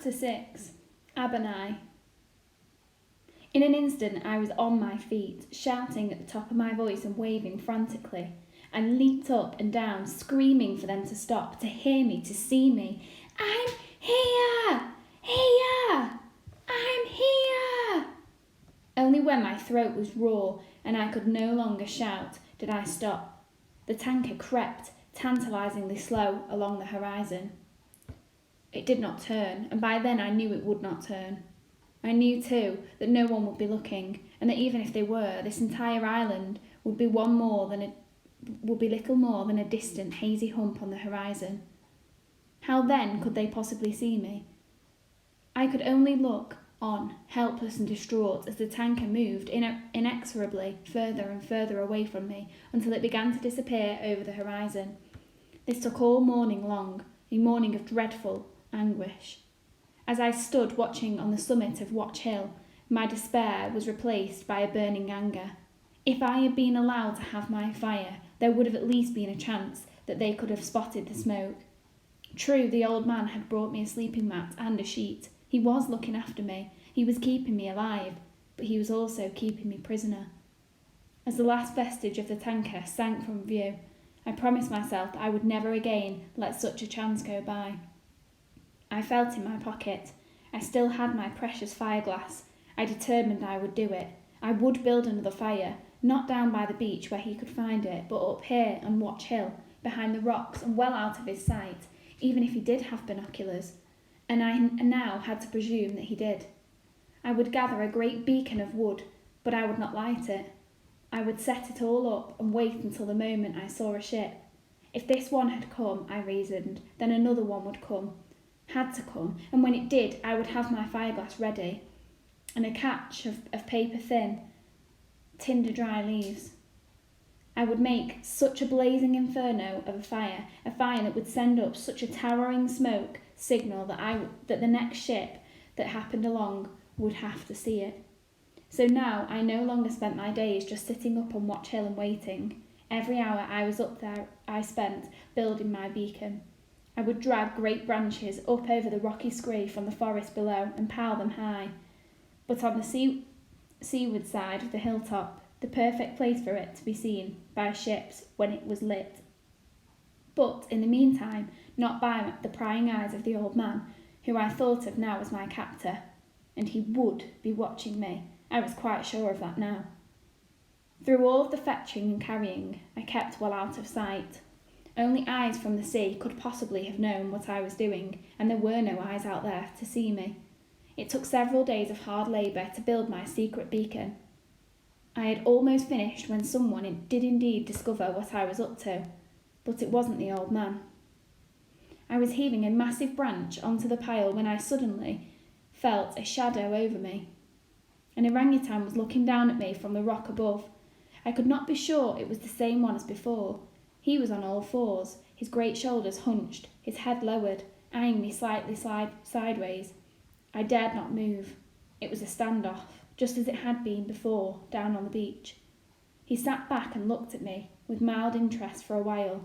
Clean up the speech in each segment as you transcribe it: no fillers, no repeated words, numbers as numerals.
Chapter 6. Abunai. In an instant I was on my feet, shouting at the top of my voice and waving frantically. I leaped up and down, screaming for them to stop, to hear me, to see me. "I'm here! Here! I'm here!" Only when my throat was raw and I could no longer shout did I stop. The tanker crept, tantalisingly slow, along the horizon. It did not turn, and by then I knew it would not turn. I knew too that no one would be looking, and that even if they were, this entire island would be little more than a distant hazy hump on the horizon. How then could they possibly see me? I could only look on, helpless and distraught, as the tanker moved inexorably further and further away from me until it began to disappear over the horizon. This took all morning long, a morning of dreadful anguish. As I stood watching on the summit of Watch Hill, my despair was replaced by a burning anger. If I had been allowed to have my fire, there would have at least been a chance that they could have spotted the smoke. True, the old man had brought me a sleeping mat and a sheet. He was looking after me. He was keeping me alive, but he was also keeping me prisoner. As the last vestige of the tanker sank from view, I promised myself that I would never again let such a chance go by. I felt in my pocket. I still had my precious fireglass. I determined I would do it. I would build another fire, not down by the beach where he could find it, but up here on Watch Hill, behind the rocks and well out of his sight, even if he did have binoculars. And I now had to presume that he did. I would gather a great beacon of wood, but I would not light it. I would set it all up and wait until the moment I saw a ship. If this one had come, I reasoned, then another one would come. Had to come, and when it did, I would have my fireglass ready, and a catch of paper thin, tinder dry leaves. I would make such a blazing inferno of a fire that would send up such a towering smoke signal that the next ship that happened along would have to see it. So now I no longer spent my days just sitting up on Watch Hill and waiting. Every hour I was up there I spent building my beacon. I would drag great branches up over the rocky scree from the forest below and pile them high. But on the seaward side of the hilltop, the perfect place for it to be seen by ships when it was lit. But in the meantime, not by the prying eyes of the old man, who I thought of now as my captor. And he would be watching me. I was quite sure of that now. Through all of the fetching and carrying, I kept well out of sight. Only eyes from the sea could possibly have known what I was doing, and there were no eyes out there to see me. It took several days of hard labour to build my secret beacon. I had almost finished when someone did indeed discover what I was up to, but it wasn't the old man. I was heaving a massive branch onto the pile when I suddenly felt a shadow over me. An orangutan was looking down at me from the rock above. I could not be sure it was the same one as before. He was on all fours, his great shoulders hunched, his head lowered, eyeing me slightly sideways. I dared not move. It was a standoff, just as it had been before, down on the beach. He sat back and looked at me, with mild interest for a while.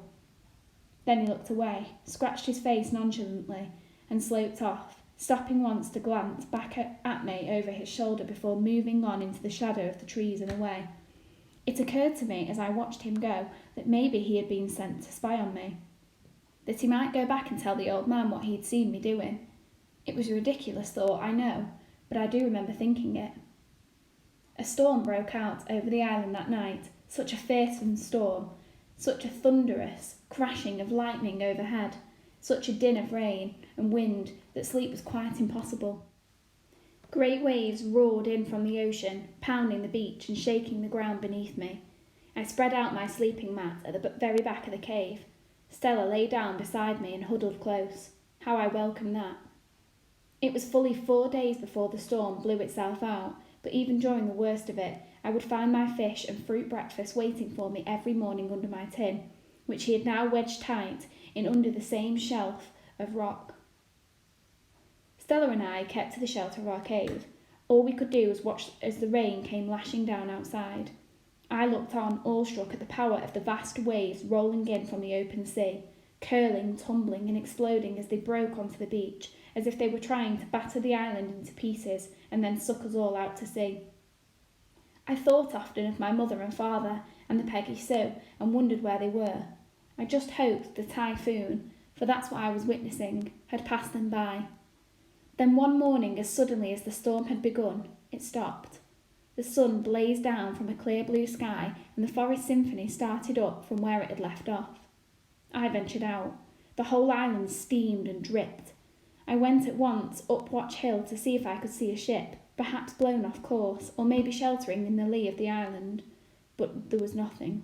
Then he looked away, scratched his face nonchalantly, and sloped off, stopping once to glance back at me over his shoulder before moving on into the shadow of the trees and away. It occurred to me as I watched him go that maybe he had been sent to spy on me, that he might go back and tell the old man what he'd seen me doing. It was a ridiculous thought, I know, but I do remember thinking it. A storm broke out over the island that night, such a fearsome storm, such a thunderous crashing of lightning overhead, such a din of rain and wind that sleep was quite impossible. Great waves roared in from the ocean, pounding the beach and shaking the ground beneath me. I spread out my sleeping mat at the very back of the cave. Stella lay down beside me and huddled close. How I welcomed that. It was fully 4 days before the storm blew itself out, but even during the worst of it, I would find my fish and fruit breakfast waiting for me every morning under my tin, which he had now wedged tight in under the same shelf of rock. Stella and I kept to the shelter of our cave. All we could do was watch as the rain came lashing down outside. I looked on, awestruck at the power of the vast waves rolling in from the open sea, curling, tumbling and exploding as they broke onto the beach as if they were trying to batter the island into pieces and then suck us all out to sea. I thought often of my mother and father and the Peggy Sue and wondered where they were. I just hoped the typhoon, for that's what I was witnessing, had passed them by. Then one morning, as suddenly as the storm had begun, it stopped. The sun blazed down from a clear blue sky and the forest symphony started up from where it had left off. I ventured out. The whole island steamed and dripped. I went at once up Watch Hill to see if I could see a ship, perhaps blown off course, or maybe sheltering in the lee of the island, but there was nothing.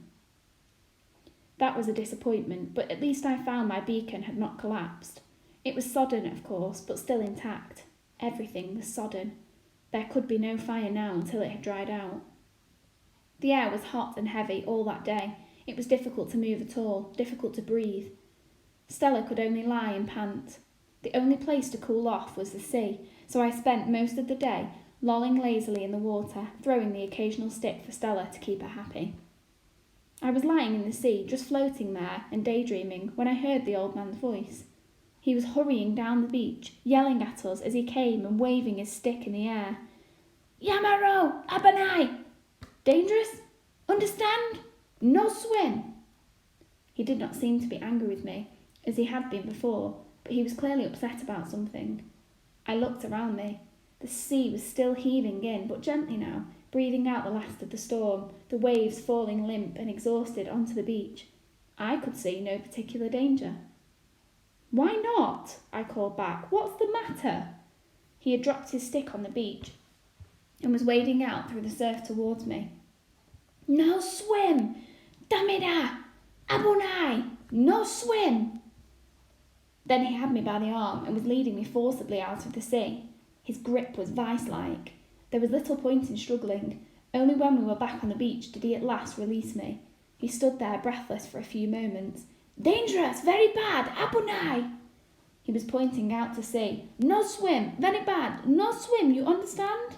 That was a disappointment, but at least I found my beacon had not collapsed. It was sodden, of course, but still intact. Everything was sodden. There could be no fire now until it had dried out. The air was hot and heavy all that day. It was difficult to move at all, difficult to breathe. Stella could only lie and pant. The only place to cool off was the sea, so I spent most of the day lolling lazily in the water, throwing the occasional stick for Stella to keep her happy. I was lying in the sea, just floating there and daydreaming, when I heard the old man's voice. He was hurrying down the beach, yelling at us as he came and waving his stick in the air. "Yamaro! Abunai! Dangerous? Understand? No swim!" He did not seem to be angry with me, as he had been before, but he was clearly upset about something. I looked around me. The sea was still heaving in, but gently now, breathing out the last of the storm, the waves falling limp and exhausted onto the beach. I could see no particular danger. "Why not?" I called back. "What's the matter?" He had dropped his stick on the beach and was wading out through the surf towards me. "No swim! Damida! Abunai! No swim!" Then he had me by the arm and was leading me forcibly out of the sea. His grip was vice-like. There was little point in struggling. Only when we were back on the beach did he at last release me. He stood there breathless for a few moments. "Dangerous! Very bad! Abunai!" He was pointing out to sea. "No swim! Very bad! No swim! You understand?"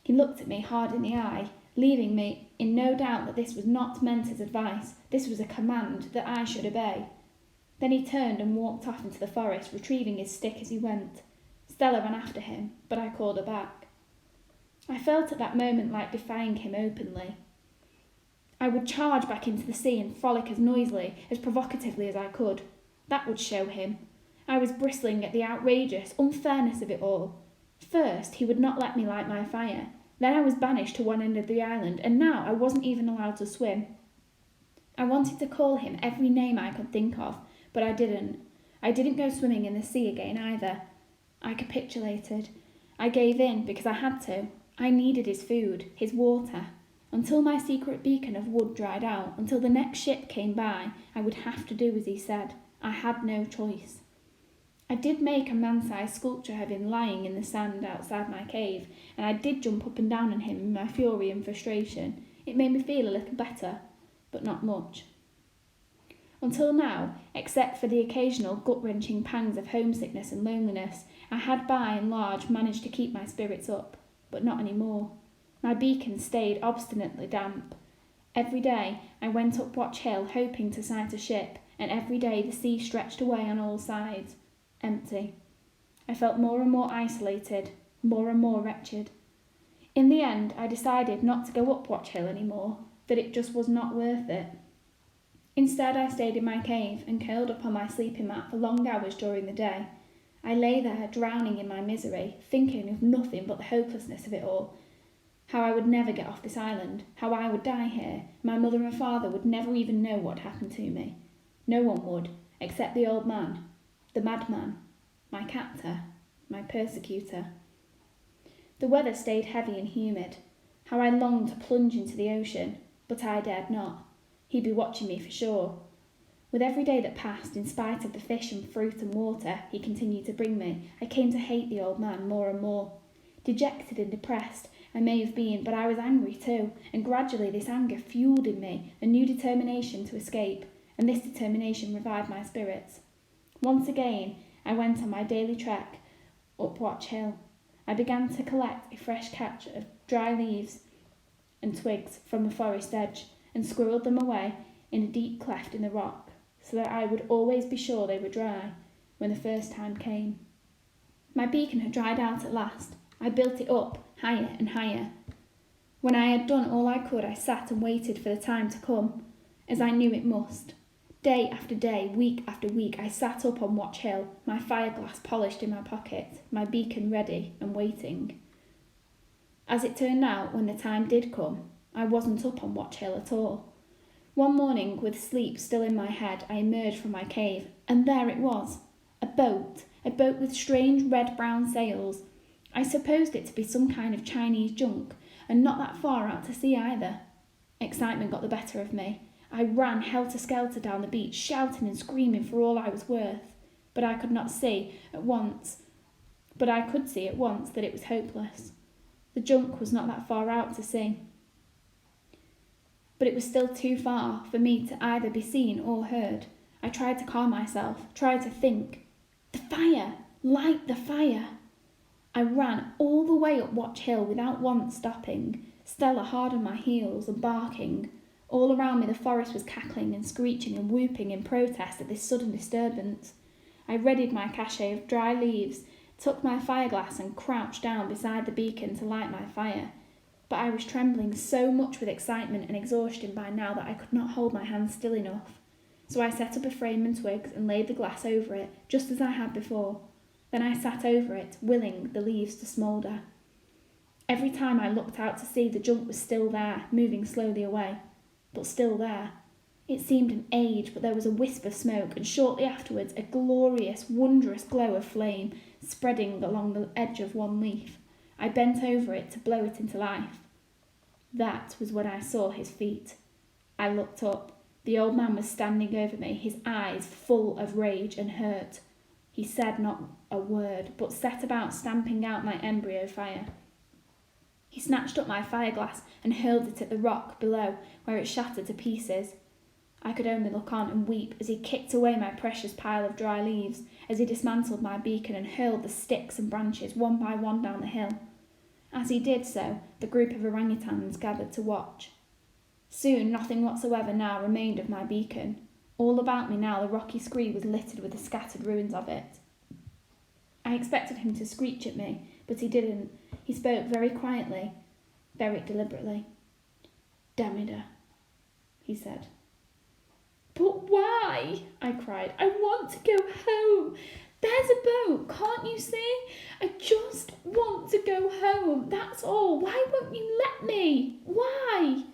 He looked at me hard in the eye, leaving me in no doubt that this was not meant as advice. This was a command that I should obey. Then he turned and walked off into the forest, retrieving his stick as he went. Stella ran after him, but I called her back. I felt at that moment like defying him openly. I would charge back into the sea and frolic as noisily, as provocatively as I could. That would show him. I was bristling at the outrageous unfairness of it all. First, he would not let me light my fire. Then I was banished to one end of the island, and now I wasn't even allowed to swim. I wanted to call him every name I could think of, but I didn't. I didn't go swimming in the sea again either. I capitulated. I gave in because I had to. I needed his food, his water. Until my secret beacon of wood dried out, until the next ship came by, I would have to do as he said. I had no choice. I did make a man-sized sculpture of him lying in the sand outside my cave, and I did jump up and down on him in my fury and frustration. It made me feel a little better, but not much. Until now, except for the occasional gut-wrenching pangs of homesickness and loneliness, I had by and large managed to keep my spirits up, but not any more. My beacon stayed obstinately damp. Every day I went up Watch Hill hoping to sight a ship, and every day the sea stretched away on all sides, empty. I felt more and more isolated, more and more wretched. In the end, I decided not to go up Watch Hill any more, that it just was not worth it. Instead, I stayed in my cave and curled up on my sleeping mat for long hours during the day. I lay there, drowning in my misery, thinking of nothing but the hopelessness of it all. How I would never get off this island, how I would die here. My mother and father would never even know what happened to me. No one would, except the old man, the madman, my captor, my persecutor. The weather stayed heavy and humid. How I longed to plunge into the ocean, but I dared not. He'd be watching me for sure. With every day that passed, in spite of the fish and fruit and water he continued to bring me, I came to hate the old man more and more. Dejected and depressed I may have been, but I was angry too, and gradually this anger fueled in me a new determination to escape, and this determination revived my spirits. Once again I went on my daily trek up Watch Hill. I began to collect a fresh catch of dry leaves and twigs from the forest edge, and squirreled them away in a deep cleft in the rock, so that I would always be sure they were dry when the first time came. My beacon had dried out at last. I built it up, higher and higher. When I had done all I could, I sat and waited for the time to come, as I knew it must. Day after day, week after week, I sat up on Watch Hill, my fire-glass polished in my pocket, my beacon ready and waiting. As it turned out, when the time did come, I wasn't up on Watch Hill at all. One morning, with sleep still in my head, I emerged from my cave, and there it was, a boat with strange red-brown sails. I supposed it to be some kind of Chinese junk, and not that far out to sea either. Excitement got the better of me. I ran helter-skelter down the beach, shouting and screaming for all I was worth, but I could see at once that it was hopeless. The junk was not that far out to sea. But it was still too far for me to either be seen or heard. I tried to calm myself, tried to think. The fire! Light the fire! I ran all the way up Watch Hill without once stopping, Stella hard on my heels and barking. All around me the forest was cackling and screeching and whooping in protest at this sudden disturbance. I readied my cachet of dry leaves, took my fire-glass and crouched down beside the beacon to light my fire. But I was trembling so much with excitement and exhaustion by now that I could not hold my hands still enough. So I set up a frame and twigs and laid the glass over it, just as I had before. Then I sat over it, willing the leaves to smoulder. Every time I looked out to sea, the junk was still there, moving slowly away. But still there. It seemed an age, but there was a wisp of smoke, and shortly afterwards a glorious, wondrous glow of flame spreading along the edge of one leaf. I bent over it to blow it into life. That was when I saw his feet. I looked up. The old man was standing over me, his eyes full of rage and hurt. He said not a word, but set about stamping out my embryo fire. He snatched up my fire-glass and hurled it at the rock below, where it shattered to pieces. I could only look on and weep as he kicked away my precious pile of dry leaves, as he dismantled my beacon and hurled the sticks and branches one by one down the hill. As he did so, the group of orangutans gathered to watch. Soon nothing whatsoever now remained of my beacon. All about me now the rocky scree was littered with the scattered ruins of it. I expected him to screech at me, but he didn't. He spoke very quietly, very deliberately. "Damida," he said. "But why?" I cried. "I want to go home. There's a boat, can't you see? I just want to go home, that's all. Why won't you let me? Why?"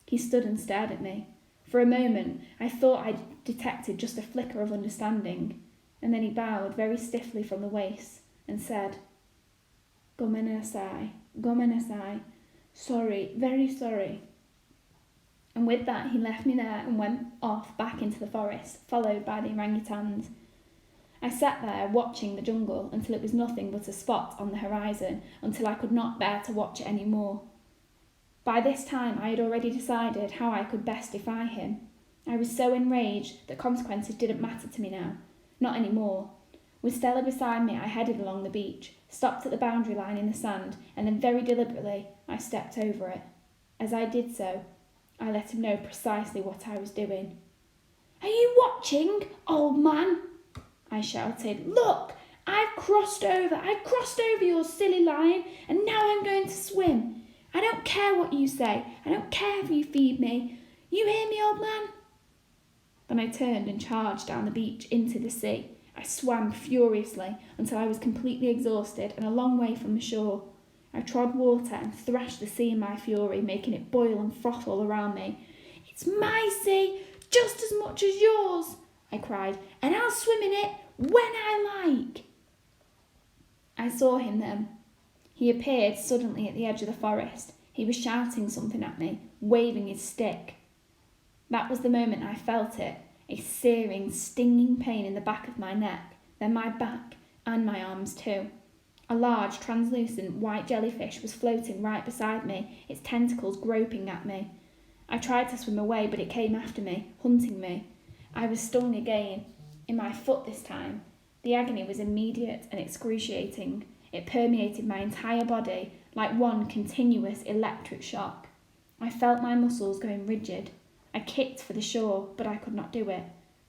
He stood and stared at me. For a moment, I thought I detected just a flicker of understanding, and then he bowed very stiffly from the waist and said, "Gomenasai, gomenasai. Sorry, very sorry." And with that, he left me there and went off back into the forest, followed by the orangutans. I sat there watching the jungle until it was nothing but a spot on the horizon, until I could not bear to watch it any more. By this time I had already decided how I could best defy him. I was so enraged that consequences didn't matter to me now. Not any more. With Stella beside me, I headed along the beach, stopped at the boundary line in the sand, and then very deliberately I stepped over it. As I did so, I let him know precisely what I was doing. "Are you watching, old man?" I shouted. "Look, I've crossed over your silly line, and now I'm going to swim. I don't care what you say. I don't care if you feed me. You hear me, old man?" Then I turned and charged down the beach into the sea. I swam furiously until I was completely exhausted and a long way from the shore. I trod water and thrashed the sea in my fury, making it boil and froth all around me. "It's my sea, just as much as yours," I cried, "and I'll swim in it when I like." I saw him then. He appeared suddenly at the edge of the forest. He was shouting something at me, waving his stick. That was the moment I felt it, a searing, stinging pain in the back of my neck, then my back, and my arms too. A large, translucent, white jellyfish was floating right beside me, its tentacles groping at me. I tried to swim away, but it came after me, hunting me. I was stung again, in my foot this time. The agony was immediate and excruciating. It permeated my entire body like one continuous electric shock. I felt my muscles going rigid. I kicked for the shore, but I could not do it.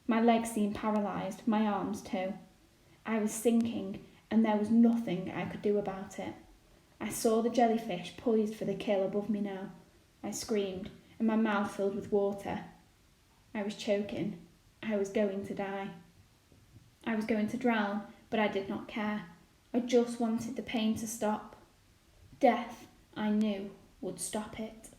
My legs seemed paralysed, my arms too. I was sinking, and there was nothing I could do about it. I saw the jellyfish poised for the kill above me now. I screamed, and my mouth filled with water. I was choking. I was going to die. I was going to drown, but I did not care. I just wanted the pain to stop. Death, I knew, would stop it.